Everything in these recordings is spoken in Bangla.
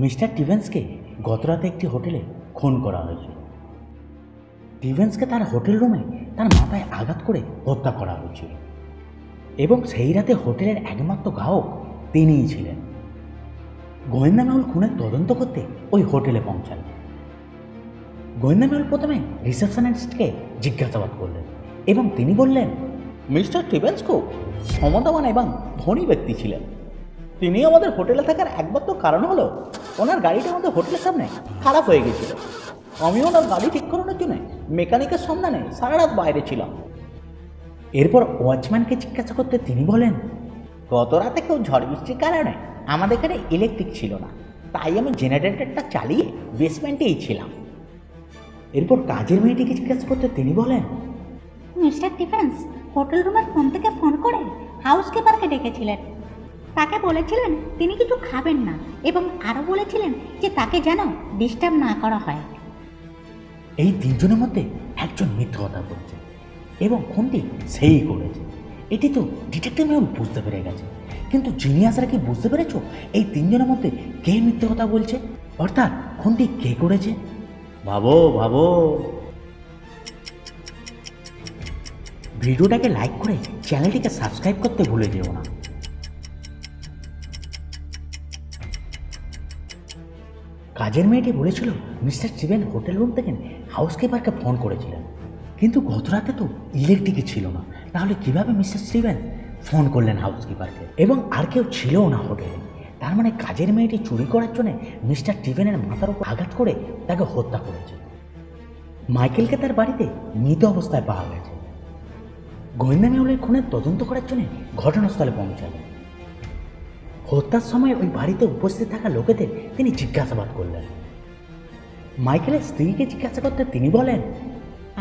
মিস্টার টিভেন্সকে গতরাতে একটি হোটেলে খুন করা হয়েছিল। টিভেন্সকে তার হোটেল রুমে তার মাথায় আঘাত করে হত্যা করা হয়েছিল এবং সেই রাতে হোটেলের একমাত্র গ্রাহক তিনিই ছিলেন। গোয়েন্দা মহল খুনের তদন্ত করতে ওই হোটেলে পৌঁছাল। গোয়েন্দা মহল প্রথমে রিসেপশনিস্টকে জিজ্ঞাসাবাদ করলেন এবং তিনি বললেন, মিস্টার টিভেন্স খুব ক্ষমতাবান এবং ধনী ব্যক্তি ছিলেন। তিনি আমাদের হোটেলে থাকার একমাত্র কারণ হলো ওনার গাড়িটা আমাদের হোটেলের সামনে খারাপ হয়ে গেছিল। আমি ওনার গাড়ি ঠিক করানোর জন্য মেকানিকের সন্ধানে সারা রাত বাইরে ছিলাম। এরপর ওয়াচম্যানকে জিজ্ঞাসা করতে তিনি বলেন, গত রাতে কেউ ঝড় বৃষ্টির কারণে আমাদের এখানে ইলেকট্রিক ছিল না, তাই আমি জেনারেটরটা চালিয়ে বেসমেন্টেই ছিলাম। এরপর কাজের মেয়েটিকে জিজ্ঞাসা করতে তিনি বলেন, মিস্টার টিফেন্স হোটেল রুমের ফোন থেকে ফোন করে হাউসকিপারকে ডেকেছিলেন। তাকে বলেছিলেন তিনি কিছু খাবেন না এবং আরও বলেছিলেন যে তাকে যেন ডিস্টার্ব না করা হয়। এই তিনজনের মধ্যে একজন মিথ্যা কথা বলছে এবং খুনটি সেই করেছে। এটি তো ডিটেকটিভ মেহুল বুঝতে পেরে গেছে, কিন্তু জিনিয়াসরা কি বুঝতে পেরেছো এই তিনজনের মধ্যে কে মিথ্যে কথা বলছে, অর্থাৎ খুনটি কে করেছে? ভাবো ভাবো। ভিডিওটাকে লাইক করে চ্যানেলটিকে সাবস্ক্রাইব করতে ভুলে যেও না। কাজের মেয়েটি বলেছিল মিস্টার স্টিভেন হোটেল রুম থেকে হাউসকিপারকে ফোন করেছিলেন, কিন্তু গত রাতে তো ইলেকট্রিকই ছিল না। তাহলে কিভাবে মিস্টার স্টিভেন ফোন করলেন হাউসকিপারকে? এবং আর কেউ ছিলও না হোটেলে। তার মানে কাজের মেয়েটি চুরি করার জন্য মিস্টার স্টিভেনের মাথার উপর আঘাত করে তাকে হত্যা করেছে। মাইকেলকে তার বাড়িতে মৃত অবস্থায় পাওয়া গেছে। গোয়েন্দা মেহুলের খুনের তদন্ত করার জন্য ঘটনাস্থলে পৌঁছালেন। হত্যার সময় ওই বাড়িতে উপস্থিত থাকা লোকেদের তিনি জিজ্ঞাসাবাদ করলেন। মাইকেলের স্ত্রীকে জিজ্ঞাসা করতে তিনি বলেন,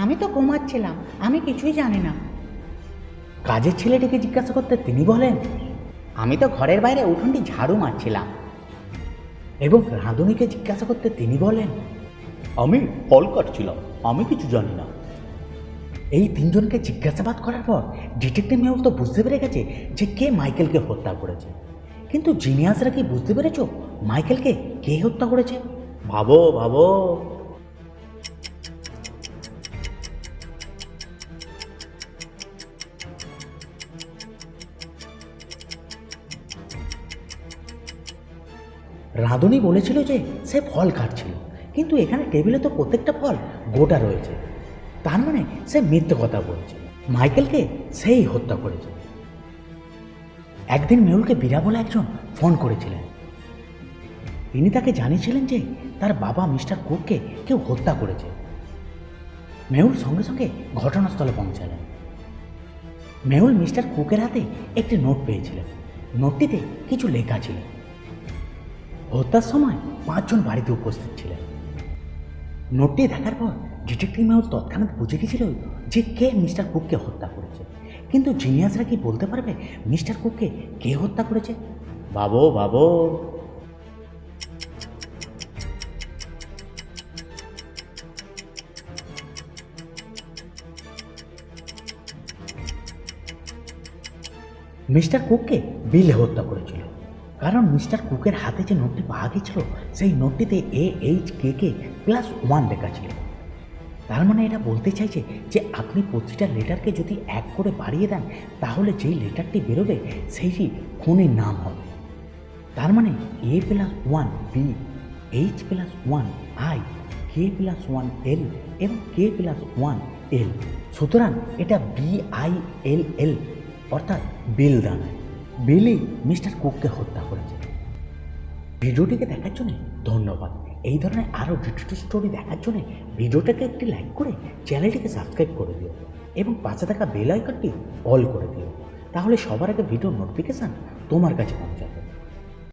আমি তো ঘুমাচ্ছিলাম, আমি কিছুই জানি না। কাজের ছেলেটিকে জিজ্ঞাসা করতে তিনি বলেন, আমি তো ঘরের বাইরে উঠোনটি ঝাড়ু মারছিলাম। এবং রাঁধুনিকে জিজ্ঞাসা করতে তিনি বলেন, আমি ফল কাটছিলাম, আমি কিছু জানি না। এই তিনজনকে জিজ্ঞাসাবাদ করার পর ডিটেকটিভ মেহুল তো বুঝতে পেরে গেছে যে কে মাইকেলকে হত্যা করেছে, কিন্তু জিনিয়াসরা কি বুঝতে পেরেছ মাইকেলকে কে হত্যা করেছে? ভাবো ভাবো। রাঁধুনি বলেছিল যে সে ফল কাটছিল, কিন্তু এখানে টেবিলে তো প্রত্যেকটা ফল গোটা রয়েছে। তার মানে সে মিথ্যে কথা বলছে, মাইকেলকে সেই হত্যা করেছে। একদিন মেহুলকে বীরা বলে একজন ফোন করেছিলেন। তিনি তাকে জানিয়েছিলেন যে তার বাবা মিস্টার কুককে কেউ হত্যা করেছে। মেহুল সঙ্গে সঙ্গে ঘটনাস্থলে পৌঁছালেন। মেহুল মিস্টার কুকের হাতে একটি নোট পেয়েছিলেন। নোটটিতে কিছু লেখা ছিল। হত্যার সময় 5 জন বাড়িতে উপস্থিত ছিলেন। নোটটি দেখার পর ডিটেকটিভ মেহুল তৎক্ষণাৎ বুঝে গেছিল যে কে মিস্টার কুককে হত্যা করেছে, কিন্তু জিনিয়াসরা কি বলতে পারবে মিস্টার কুককে কে হত্যা করেছে? ভাবো ভাবো। মিস্টার কুককে বিল হত্যা করেছিল, কারণ মিস্টার কুকের হাতে যে নোটটি পাওয়া গেছিল সেই নোটটিতে AHKK+1 লেখা ছিল। তার মানে এটা বলতে চাইছে যে আপনি প্রতিটা লেটারকে যদি 1 করে বাড়িয়ে দেন তাহলে যেই লেটারটি বেরোবে সেইটি খুনের নাম হবে। তার মানে A+1B, H+1I, K+1L এবং K+1L। সুতরাং এটা BILL, অর্থাৎ বিল দানায়। বিলই মিস্টার কুককে হত্যা করেছে। ভিডিওটিকে দেখার জন্য ধন্যবাদ। এই ধরনের আরও ডিটেকটিভ স্টোরি দেখার জন্য ভিডিওটাকে একটি লাইক করে চ্যানেলটিকে সাবস্ক্রাইব করে দিও এবং পাশে থাকা বেল আইকনটি অল করে দিও। তাহলে সবার আগে ভিডিও নোটিফিকেশান তোমার কাছে পৌঁছাবে।